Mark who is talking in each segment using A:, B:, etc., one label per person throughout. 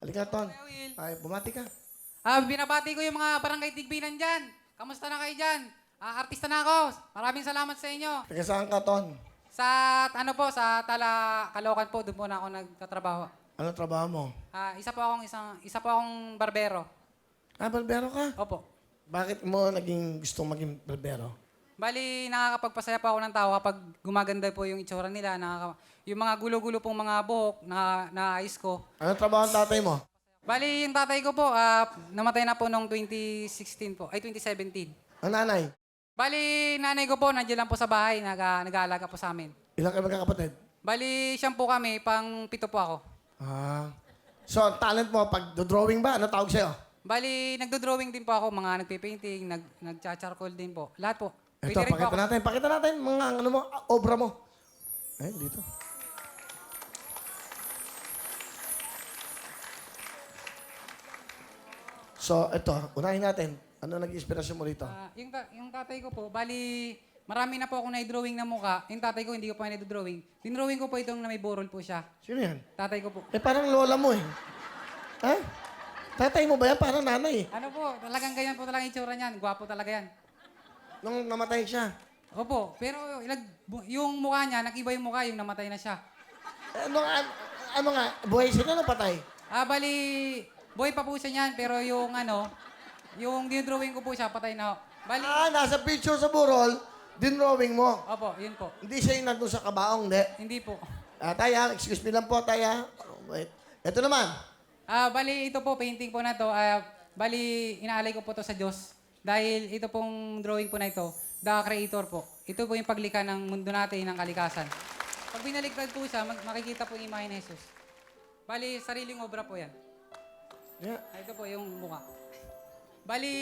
A: Halika, Ton.
B: Kuya Will.
A: Ay, bumati ka.
B: Binabati ko yung mga barangay Tigbinan dyan. Kamusta na kayo dyan? Artista na ako. Maraming salamat sa inyo.
A: Taga saan ka, Ton?
B: Sa, ano po, sa Caloocan po, doon po na ako nagtatrabaho.
A: Anong trabaho mo?
B: Isa po akong barbero.
A: Ah, barbero ka?
B: Opo.
A: Bakit mo naging gustong maging barbero?
B: Bali, nakakapagpasaya po ako ng tao kapag gumaganda po yung itsura nila. Yung mga gulo-gulo pong mga buhok na naayos ko.
A: Anong trabaho ang tatay mo?
B: Bali, yung tatay ko po, namatay na po noong 2016 po, ay 2017.
A: Ang nanay?
B: Bali, nanay ko po, nandiyan lang po sa bahay, nag-aalaga po sa amin.
A: Ilang kayo magkakapatid?
B: Bali, siyam po kami, pang 7 po ako.
A: Ah. So, ang talent mo, pag drawing ba, ano tawag sa'yo?
B: Bali, nagdo-drawing din po ako, mga nagpe-painting, nag-charcoal din po. Lahat po.
A: Ito,
B: Pwede rin po
A: pakita
B: ako.
A: natin. Pakita natin mga ano mo, obra mo. Eh, dito. So, ito, unahin natin. Ano nag-inspirasyon mo rito?
B: Yung tatay ko po, bali, marami na po ako na-drawing na mukha. Yung tatay ko, hindi ko pa na-drawing. Dinrawing ko po itong na may burol po siya.
A: Sino yan?
B: Tatay ko po.
A: Eh, parang lola mo eh. Ha? Tatay mo ba yan? Parang nanay eh.
B: Ano po, talagang ganyan po talaga yung itsura niyan. Gwapo talaga yan.
A: Nung namatay siya.
B: Opo, pero yung mukha niya, nag-iba yung mukha, yung namatay na siya.
A: Ano nga, buhay sila na patay?
B: Bali, boy pa po siya niyan, pero yung dinrawing ko po siya, patay na. Bali,
A: Ah, nasa picture sa burol, dinrawing mo.
B: opo, yun po.
A: Hindi siya yung nandun sa kabaong, hindi.
B: Hindi po.
A: Taya, excuse me lang po, Taya. Wait. Ito naman.
B: Bali, ito po, painting po na to. Bali, inaalay ko po to sa Diyos. Dahil ito pong drawing po na ito, the creator po. Ito po yung paglikha ng mundo natin, ng kalikasan. Pag binaliktad po siya, makikita po yung imahe ni Jesus. Bali, sariling obra po yan.
A: Yeah.
B: Ito po yung mukha. Bali,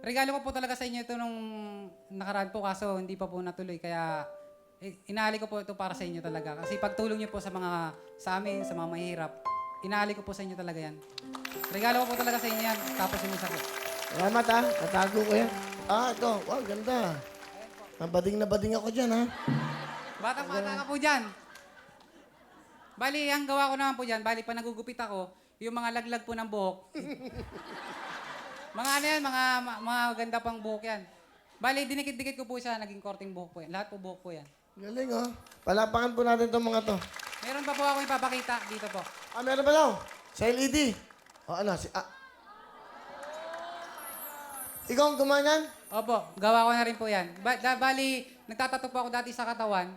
B: regalo ko po talaga sa inyo ito nung nakaraan po, kaso hindi pa po natuloy. Kaya, inaali ko po ito para sa inyo talaga. Kasi pagtulong niyo po sa amin, sa mga mahirap, inaali ko po sa inyo talaga yan. Regalo ko po talaga sa inyo yan, tapos yung isa po.
A: Salamat ha. Natago ko yan. Ito. Wow, ganda. Nabading na bading ako dyan ha.
B: Bata-bata ka po dyan. Bali, ang gawa ko naman po dyan, bali pa nagugupit ako, yung mga laglag po ng buhok. Mga ano yan, mga ganda pang buhok yan. Bali, dinikit-dikit ko po siya, naging korting buhok po yan. Lahat po buhok po yan.
A: Galing oh. Palapakan po natin itong mga to.
B: Meron pa po ako ipapakita dito po.
A: Meron ba daw? Sa LED. Ikaw ang gumanyan?
B: Opo, gawa ko na rin po yan. Bali, nagtatato po ako dati sa katawan.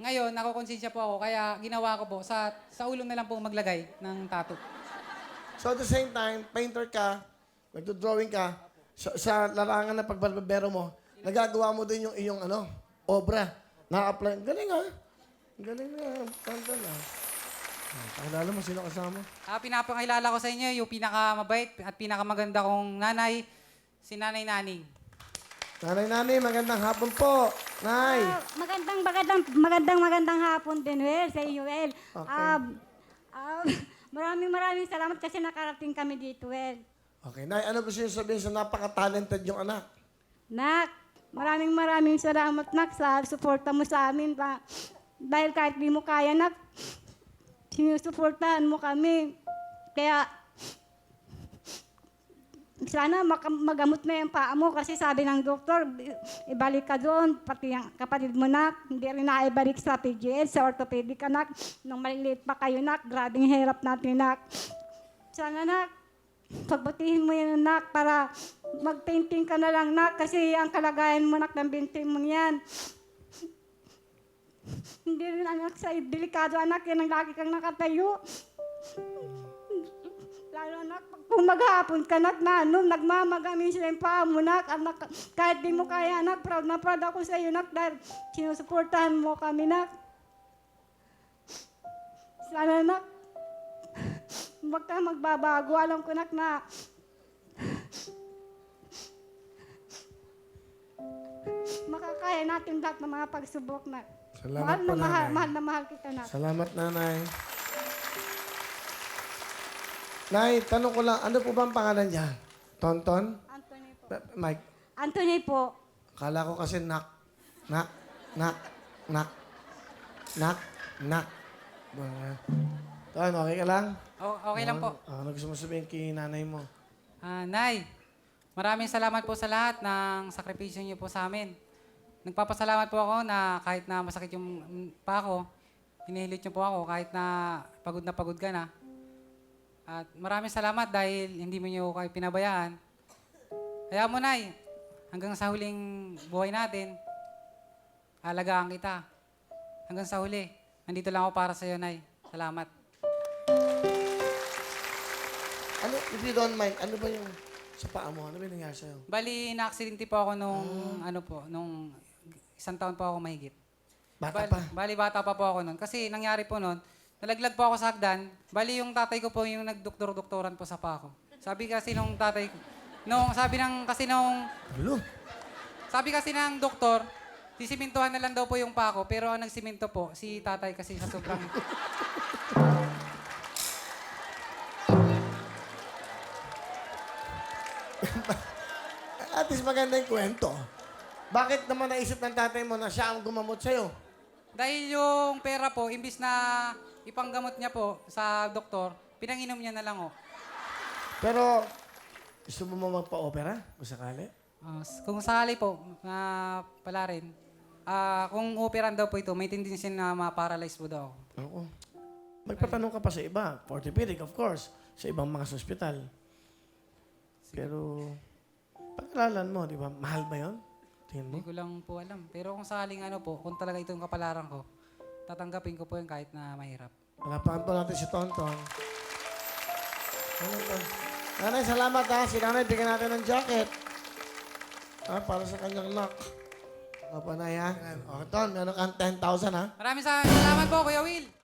B: Ngayon, nakukonsensya po ako, kaya ginawa ko po, sa ulo na lang po maglagay ng tattoo.
A: So at the same time, painter ka, nagdo-drawing ka, sa larangan ng pagbarbero mo, nagagawa mo din yung iyong obra. Na-apply. Galing ha? Galing na. Panta na. Pakilala mo, sino kasama?
B: Pinapakilala ko sa inyo yung pinakamabait at pinakamaganda kong nanay, si Nanay Naning.
A: Nanay, magandang hapon po. Nay.
C: Magandang hapon din, Well, sa iyo, Well.
A: Okay.
C: Maraming salamat kasi nakarating kami dito, Well.
A: Okay, Nay, ano gusto niyo sabihin sa napaka-talented yung anak?
C: Nak, maraming salamat, Nak, sa suporta mo sa amin. Dahil kahit di mo kaya, Nak, sinusuportahan mo kami. Kaya, sana magamot na yung paa mo kasi sabi ng doktor, ibalik ka doon, pati yung kapatid mo, Nak, hindi rin naibalik sa PGL, sa orthopedic, Nak. Nung maliliit pa kayo, Nak, grabing hirap natin, Nak. Sana, Nak, pagbutihin mo yan, Nak, para mag-painting ka na lang, Nak, kasi ang kalagayan mo, Nak, ng binti mo yan. Hindi rin, anak, sa delikado, anak, yan ang lagi kang nakatayo. Lalo, Nak, kung maghapon ka, Nak, na nagmamagamin sila yung paa mo, Nak. Anak, kahit di mo kaya, Nak, proud na proud ako sa iyo, Nak, dahil sinusuportahan mo kami, Nak. Sana, Nak, huwag ka magbabago. Alam ko, Nak, na makakaya natin lahat ng mga pagsubok, Nak.
A: Salamat po, Nanay.
C: Mahal na mahal kita, Nak.
A: Salamat, Nanay. Nay, tanong ko lang, ano po ba ang pangalan niya? Tonton?
C: Anthony po.
A: Mike,
C: Anthony po.
A: akala ko kasi nak. Ba- Ton, okay ka lang?
B: Okay lang po.
A: Ano gusto mo sabihin kay nanay mo?
B: Nay, maraming salamat po sa lahat ng sakripisyo niyo po sa amin. Nagpapasalamat po ako na kahit na masakit yung pa ako, hinihilit niyo po ako kahit na pagod ka na. At maraming salamat dahil hindi mo niyo kayo pinabayaan. Kaya mo, Nay, hanggang sa huling buhay natin, alagaan kita. Hanggang sa huli. Nandito lang ako para sa iyo, Nay. Salamat.
A: Ano, if you don't mind, ano ba yung sa paa mo? Ano ba yung nangyari sa'yo?
B: Bali, na-aksidente po ako nung 1 taon po ako mahigit.
A: Bata pa.
B: Bali, bata pa po ako nun. Kasi nangyari po nun, nalaglag po ako sa hagdan. Bali, yung tatay ko po yung nagdoktor-doktoran po sa paa ko. Sabi kasi nung tatay ko,
A: Hello?
B: sabi kasi ng doktor, sisimintuhan na lang daw po yung paa ko, pero ang nagsiminto po, si tatay kasi sa sobrang...
A: At least maganda yung kwento. Bakit naman naisip ng tatay mo na siya ang gumamot sa'yo?
B: Dahil yung pera po, imbis na ipanggamot niya po sa doktor, pinanginom niya na lang oh.
A: Pero, gusto mo magpa-opera? Kung sakali?
B: Kung sakali po, pala rin, kung operan daw po ito, may tendency na ma-paralyze po daw.
A: Oo. Magpatanong ka pa sa iba. Orthopedic, of course. Sa ibang mga hospital. Pero, pag-aralan mo, di ba? Mahal ba yun? Tingin mo?
B: Hindi ko lang po alam. Pero kung sakaling kung talaga itong kapalaran ko, tatanggapin ko po yun kahit na mahirap.
A: Palapakan po natin si Tonton. Tonton. Nanay, salamat ha. Si nanay, bigyan natin ng jacket. Para sa kanyang knock. Panay ha. O, Ton, meron kang 10,000 ha.
B: Maraming salamat po, Kuya Will.